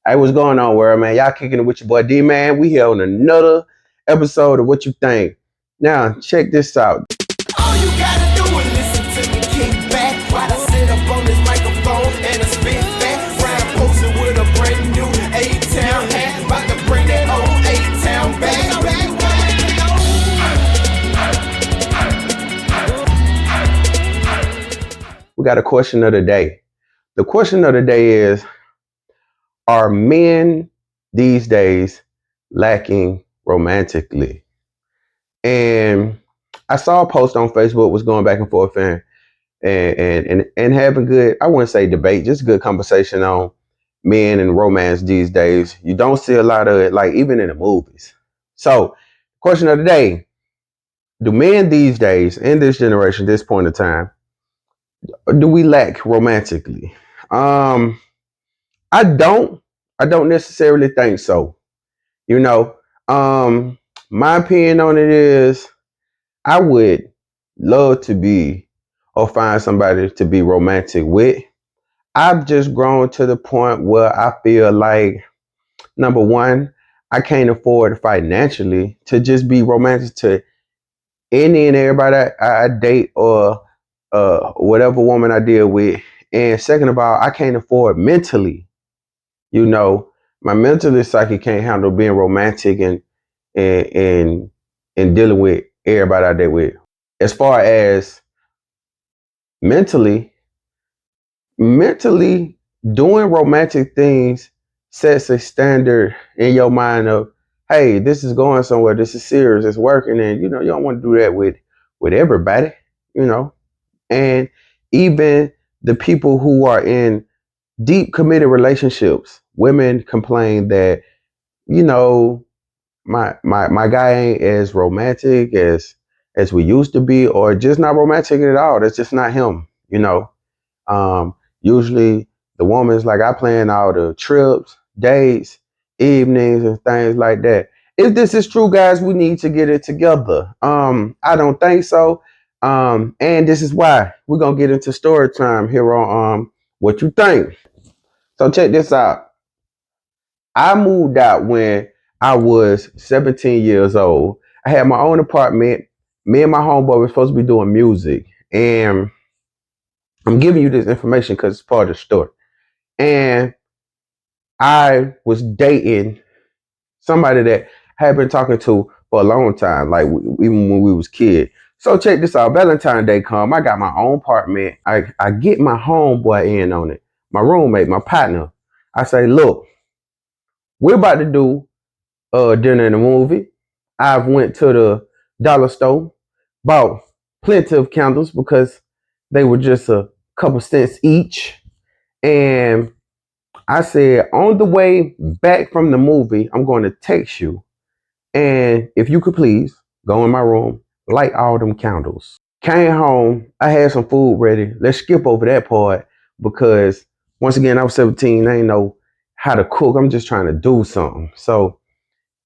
Hey, what's going on, world, man? Y'all kicking it with your boy D, man. We here on another episode of What You Think. Now, check this out. All you gotta do is listen to me, kick back while I sit up on this microphone and I spit back. Rhyme posted with a brand new A-Town hat, about to bring that old A-Town back. We got a question of the day. The question of the day is, are men these days lacking romantically? And I saw a post on Facebook was going back and forth and having good, I wouldn't say debate, just good conversation on men and romance these days. You don't see a lot of it, like even in the movies. So, question of the day: do men these days, in this generation, this point of time, do we lack romantically? Um, I don't. I don't necessarily think so. You know, my opinion on it is, I would love to be or find somebody to be romantic with. I've just grown to the point where I feel like, number one, I can't afford financially to just be romantic to any and everybody I date or whatever woman I deal with. And second of all, I can't afford mentally. You know, my mental psyche can't handle being romantic and and and dealing with everybody I date with. As far as mentally, mentally doing romantic things sets a standard in your mind of, hey, this is going somewhere, this is serious, it's working, and you don't want to do that with everybody, you know. And even the people who are in deep committed relationships, women complain that, you know, my guy ain't as romantic as we used to be, or just not romantic at all. That's just not him, you know. Usually the woman's like, I plan all the trips, dates, evenings, and things like that. If this is true, guys, we need to get it together. I don't think so. And this is why we're gonna get into story time here on What You Think. So check this out. I moved out when I was 17 years old. I had my own apartment. Me and my homeboy were supposed to be doing music. And I'm giving you this information because it's part of the story. And I was dating somebody that I had been talking to for a long time, like even when we was kids. So check this out. Valentine's Day come. I got my own apartment. I get my homeboy in on it. My roommate, my partner. I say, look, we're about to do dinner and a movie. I've went to the dollar store, bought plenty of candles because they were just a couple cents each. And I said, on the way back from the movie, I'm going to text you. And if you could please go in my room, light all them candles. Came home, I had some food ready. Let's skip over that part because once again, I was 17. I didn't know how to cook. I'm just trying to do something. So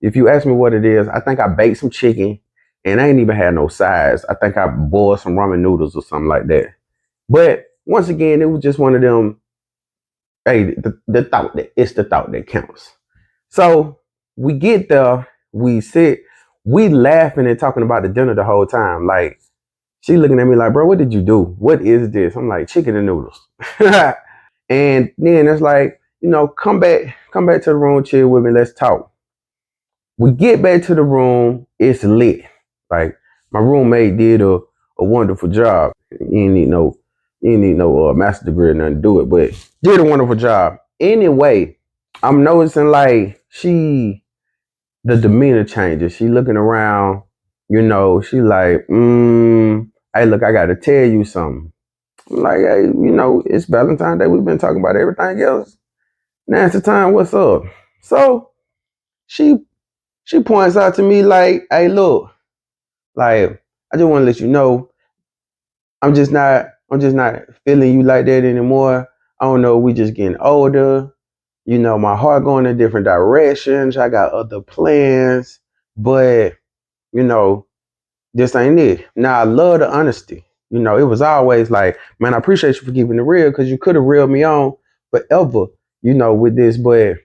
if you ask me what it is, I think I baked some chicken and I ain't even had no sides. I think I boiled some ramen noodles or something like that. But once again, it was just one of them, hey, the thought that it's the thought that counts. So we get there, we sit, we laughing and talking about the dinner the whole time. Like, she looking at me like, bro, what did you do? What is this? I'm like, chicken and noodles. And then it's like, come back to the room, chill with me, let's talk. We get back to the room, it's lit. Like, my roommate did a wonderful job. You ain't need no master degree or nothing to do it, but did a wonderful job. Anyway, I'm noticing like the demeanor changes. She looking around, she like, hey, look, I gotta tell you something. I'm like, hey, it's Valentine's Day. We've been talking about everything else. Now it's the time, what's up? So she points out to me like, hey, look, like, I just want to let you know, I'm just not feeling you like that anymore. I don't know, we just getting older. My heart going in different directions. I got other plans, but you know, this ain't it. Now I love the honesty. It was always like, man, I appreciate you for keeping it real because you could have reeled me on forever, with this, but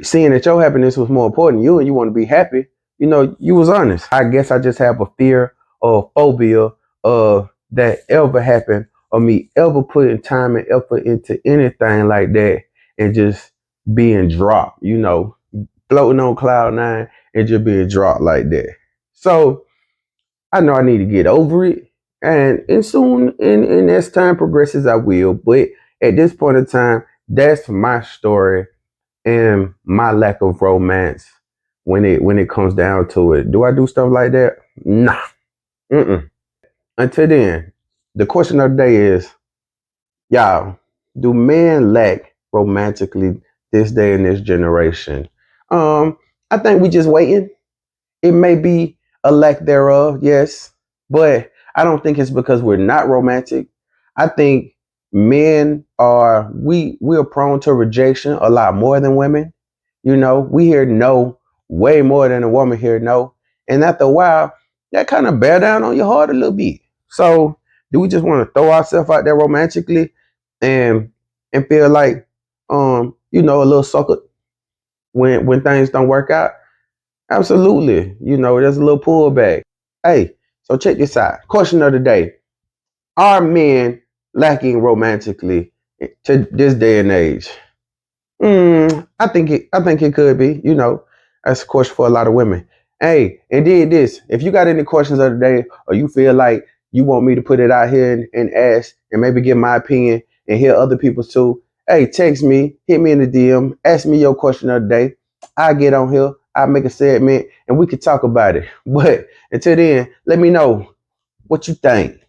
seeing that your happiness was more important to you and you want to be happy, you was honest. I guess I just have a fear or a phobia of that ever happen or me ever putting time and effort into anything like that and just being dropped, floating on cloud nine and just being dropped like that. So I know I need to get over it. And soon and as time progresses I will. But at this point in time, that's my story and my lack of romance when it comes down to it. Do I do stuff like that? Nah. Mm-mm. Until then, the question of the day is, y'all, do men lack romantically this day in this generation? I think we just waiting. It may be a lack thereof, yes, but I don't think it's because we're not romantic. I think men we are prone to rejection a lot more than women. We hear no way more than a woman hear no, and after a while, that kind of bear down on your heart a little bit. So, do we just want to throw ourselves out there romantically and feel like a little sucker when things don't work out? Absolutely. There's a little pullback. Hey, so check this out. Question of the day. Are men lacking romantically to this day and age? I think it could be, that's a question for a lot of women. Hey, and did this. If you got any questions of the day or you feel like you want me to put it out here and ask and maybe give my opinion and hear other people's too, hey, text me, hit me in the DM, ask me your question of the day. I get on here, I make a segment and we can talk about it. But until then, let me know what you think.